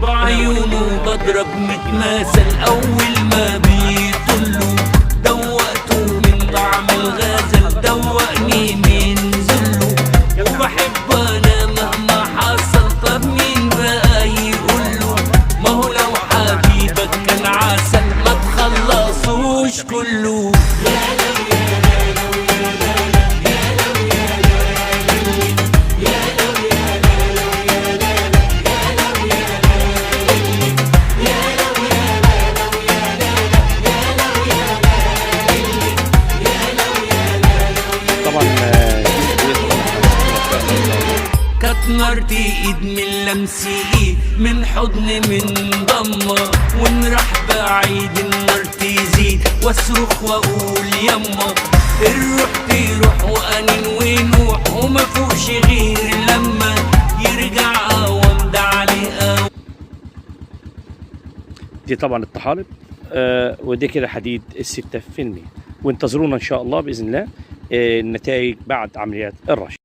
بعيونه بضرب متماثل اول ما بيطلوا. دوقته من طعم الغزل دوقني من ذله، وبحب انا مهما حصل. طب مين بقى يقوله؟ ما هو لو حبيبك كان عسل ما تخلصوش كله. كانت مرتي ايد من لمسي ايد، من حضن من ضمه، ونروح بعيد النار تزيد، واصرخ واقول يما. الروح تروح وانين ونوح، وما فوقش غير لما يرجع اوام ده عليه. دي طبعا الطحالب ودي كده حديد ال6%. وانتظرونا ان شاء الله باذن الله النتائج بعد عمليات الرش.